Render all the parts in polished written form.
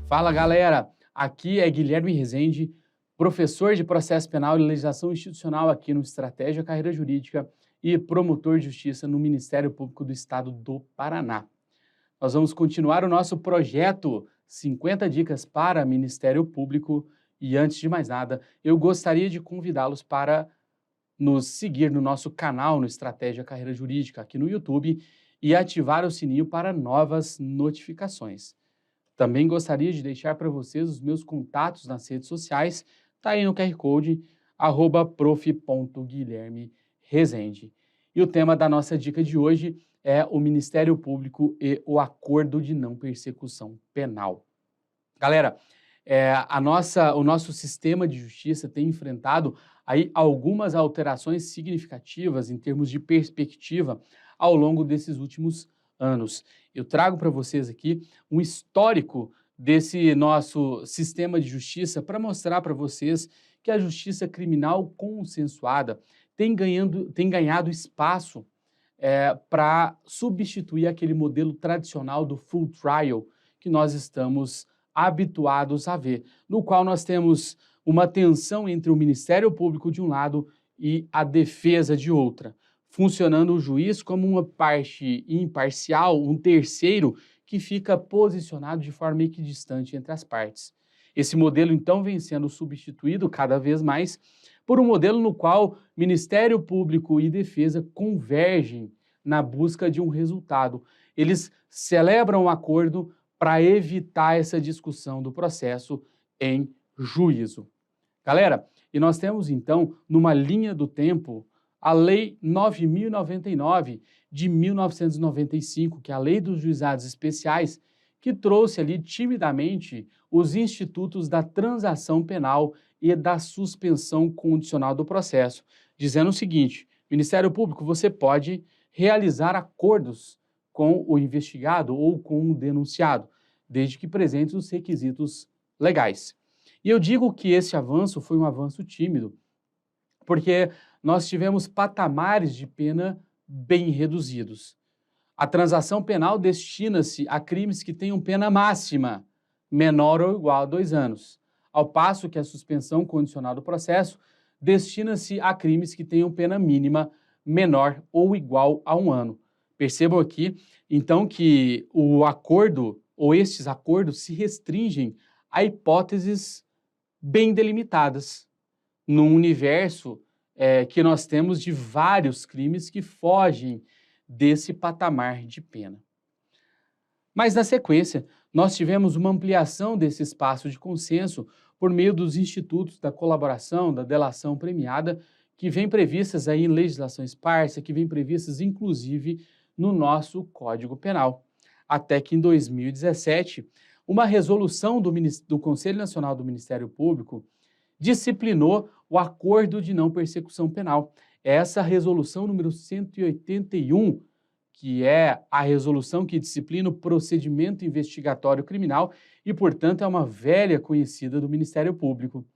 Fala galera, aqui é Guilherme Rezende, professor de Processo Penal e Legislação Institucional aqui no Estratégia Carreira Jurídica e promotor de justiça no Ministério Público do Estado do Paraná. Nós vamos continuar o nosso projeto 50 Dicas para Ministério Público e antes de mais nada, eu gostaria de convidá-los para nos seguir no nosso canal no Estratégia Carreira Jurídica aqui no YouTube e ativar o sininho para novas notificações. Também gostaria de deixar para vocês os meus contatos nas redes sociais, tá aí no QR Code, @prof.guilhermerezende. E o tema da nossa dica de hoje é o Ministério Público e o Acordo de Não Persecução Penal. Galera, o nosso sistema de justiça tem enfrentado aí algumas alterações significativas em termos de perspectiva ao longo desses últimos anos. Eu trago para vocês aqui um histórico desse nosso sistema de justiça para mostrar para vocês que a justiça criminal consensuada tem ganhado espaço para substituir aquele modelo tradicional do full trial que nós estamos habituados a ver, no qual nós temos uma tensão entre o Ministério Público de um lado e a defesa de outra, funcionando o juiz como uma parte imparcial, um terceiro que fica posicionado de forma equidistante entre as partes. Esse modelo, então, vem sendo substituído cada vez mais por um modelo no qual Ministério Público e defesa convergem na busca de um resultado. Eles celebram um acordo para evitar essa discussão do processo em juízo. Galera, e nós temos, então, numa linha do tempo, a Lei 9.099 de 1995, que é a Lei dos Juizados Especiais, que trouxe ali timidamente os institutos da transação penal e da suspensão condicional do processo, dizendo o seguinte: Ministério Público, você pode realizar acordos com o investigado ou com o denunciado, desde que presente os requisitos legais. E eu digo que esse avanço foi um avanço tímido, porque nós tivemos patamares de pena bem reduzidos. A transação penal destina-se a crimes que tenham pena máxima menor ou igual a 2 anos, ao passo que a suspensão condicional do processo destina-se a crimes que tenham pena mínima menor ou igual a 1 ano. Percebam aqui, então, que o acordo ou estes acordos se restringem a hipóteses bem delimitadas, num universo que nós temos de vários crimes que fogem desse patamar de pena. Mas, na sequência, nós tivemos uma ampliação desse espaço de consenso por meio dos institutos da colaboração, da delação premiada, que vêm previstas aí em legislação esparsa, que vêm previstas, inclusive, no nosso Código Penal. Até que, em 2017, uma resolução do Conselho Nacional do Ministério Público disciplinou o Acordo de Não Persecução Penal. Essa resolução número 181, que é a resolução que disciplina o procedimento investigatório criminal e, portanto, é uma velha conhecida do Ministério Público.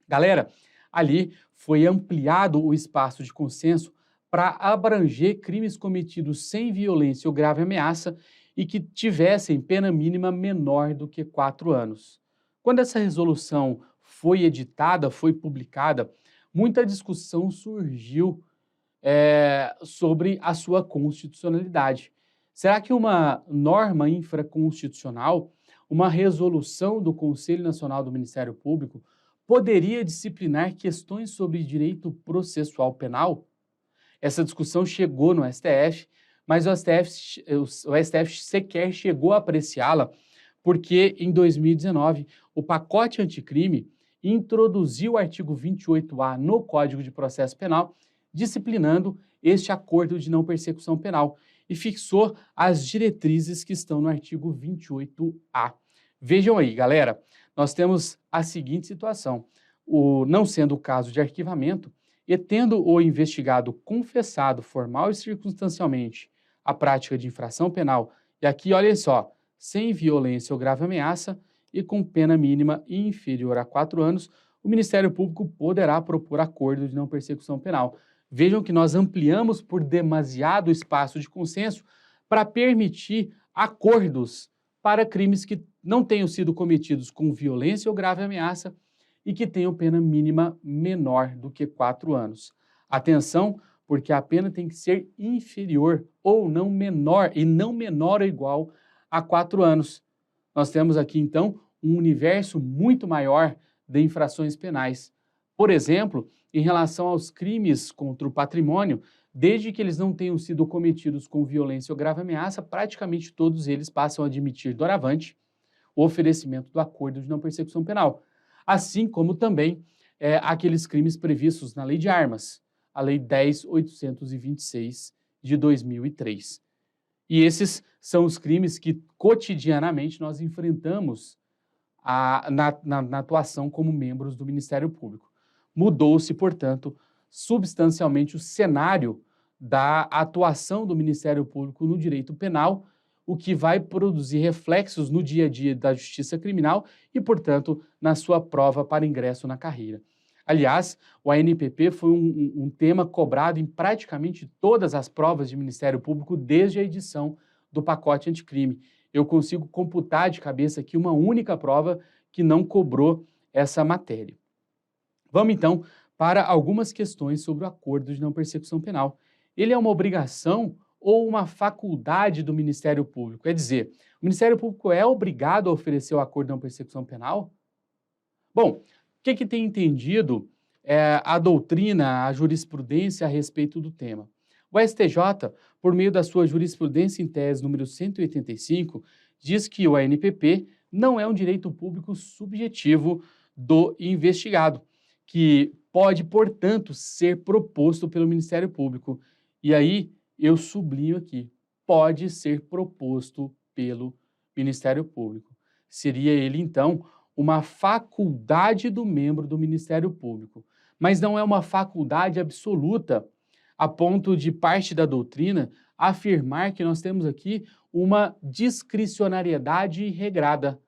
Galera, ali foi ampliado o espaço de consenso para abranger crimes cometidos sem violência ou grave ameaça e que tivessem pena mínima menor do que 4 anos. Quando essa resolução foi editada, foi publicada, muita discussão surgiu sobre a sua constitucionalidade. Será que uma norma infraconstitucional, uma resolução do Conselho Nacional do Ministério Público, poderia disciplinar questões sobre direito processual penal? Essa discussão chegou no STF, mas o STF sequer chegou a apreciá-la, porque em 2019 o pacote anticrime introduziu o artigo 28A no Código de Processo Penal, disciplinando este acordo de não persecução penal e fixou as diretrizes que estão no artigo 28A. Vejam aí, galera, nós temos a seguinte situação: não sendo o caso de arquivamento e tendo o investigado confessado formal e circunstancialmente a prática de infração penal, e aqui, olha só, sem violência ou grave ameaça e com pena mínima inferior a 4 anos, o Ministério Público poderá propor acordo de não persecução penal. Vejam que nós ampliamos por demasiado espaço de consenso para permitir acordos para crimes que não tenham sido cometidos com violência ou grave ameaça e que tenham pena mínima menor do que 4 anos. Atenção, porque a pena tem que ser inferior ou não menor, e não menor ou igual a 4 anos. Nós temos aqui, então, um universo muito maior de infrações penais. Por exemplo, em relação aos crimes contra o patrimônio, desde que eles não tenham sido cometidos com violência ou grave ameaça, praticamente todos eles passam a admitir doravante o oferecimento do acordo de não persecução penal, assim como também aqueles crimes previstos na Lei de Armas, a Lei 10.826 de 2003. E esses são os crimes que cotidianamente nós enfrentamos na atuação como membros do Ministério Público. Mudou-se, portanto, substancialmente o cenário da atuação do Ministério Público no direito penal, o que vai produzir reflexos no dia a dia da justiça criminal e, portanto, na sua prova para ingresso na carreira. Aliás, o ANPP foi um tema cobrado em praticamente todas as provas de Ministério Público desde a edição do pacote anticrime. Eu consigo computar de cabeça aqui uma única prova que não cobrou essa matéria. Vamos, então, para algumas questões sobre o acordo de não persecução penal. Ele é uma obrigação ou uma faculdade do Ministério Público? Quer dizer, o Ministério Público é obrigado a oferecer o acordo de não persecução penal? Bom, o que tem entendido a doutrina, a jurisprudência a respeito do tema? O STJ, por meio da sua jurisprudência em tese número 185, diz que o ANPP não é um direito público subjetivo do investigado, que pode, portanto, ser proposto pelo Ministério Público. E aí, eu sublinho aqui, pode ser proposto pelo Ministério Público. Seria ele, então, uma faculdade do membro do Ministério Público, mas não é uma faculdade absoluta, a ponto de parte da doutrina afirmar que nós temos aqui uma discricionariedade regrada,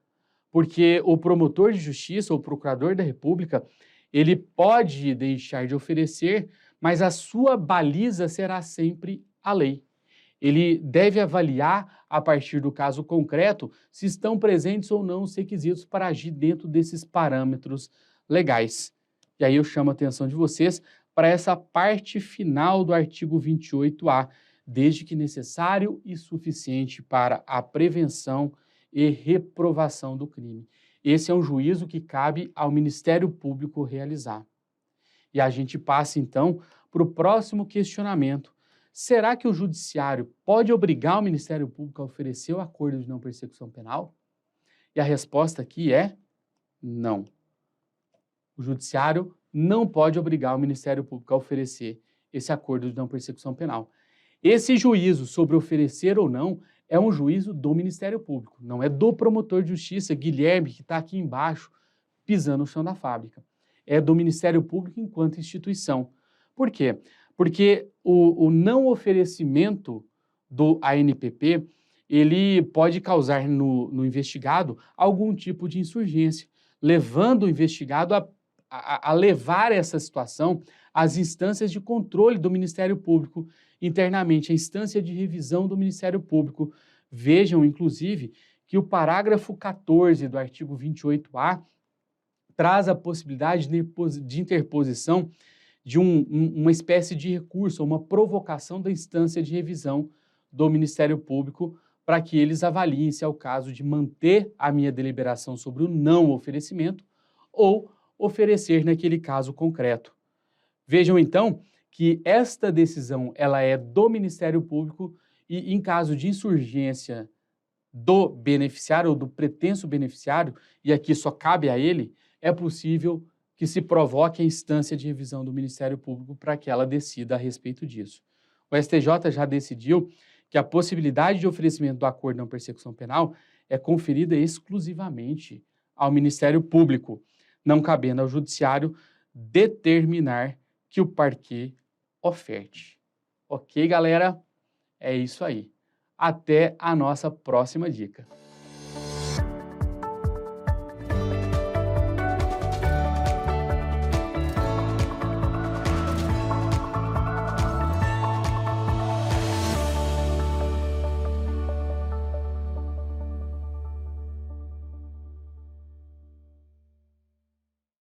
porque o promotor de justiça ou procurador da República, ele pode deixar de oferecer, mas a sua baliza será sempre a lei. Ele deve avaliar, a partir do caso concreto, se estão presentes ou não os requisitos para agir dentro desses parâmetros legais. E aí eu chamo a atenção de vocês para essa parte final do artigo 28A, desde que necessário e suficiente para a prevenção e reprovação do crime. Esse é um juízo que cabe ao Ministério Público realizar. E a gente passa, então, para o próximo questionamento. Será que o Judiciário pode obrigar o Ministério Público a oferecer o acordo de não persecução penal? E a resposta aqui é não. O Judiciário não pode obrigar o Ministério Público a oferecer esse acordo de não persecução penal. Esse juízo sobre oferecer ou não é um juízo do Ministério Público, não é do promotor de justiça, Guilherme, que está aqui embaixo, pisando no chão da fábrica. É do Ministério Público enquanto instituição. Por quê? Porque o não oferecimento do ANPP, ele pode causar no investigado algum tipo de insurgência, levando o investigado a levar essa situação às instâncias de controle do Ministério Público internamente, a instância de revisão do Ministério Público. Vejam, inclusive, que o parágrafo 14 do artigo 28A traz a possibilidade de interposição de uma espécie de recurso, uma provocação da instância de revisão do Ministério Público para que eles avaliem se é o caso de manter a minha deliberação sobre o não oferecimento ou oferecer naquele caso concreto. Vejam, então, que esta decisão ela é do Ministério Público e, em caso de insurgência do beneficiário ou do pretenso beneficiário, e aqui só cabe a ele, é possível que se provoque a instância de revisão do Ministério Público para que ela decida a respeito disso. O STJ já decidiu que a possibilidade de oferecimento do acordo de não persecução penal é conferida exclusivamente ao Ministério Público, não cabendo ao Judiciário determinar que o parquê oferte. Ok, galera? É isso aí. Até a nossa próxima dica.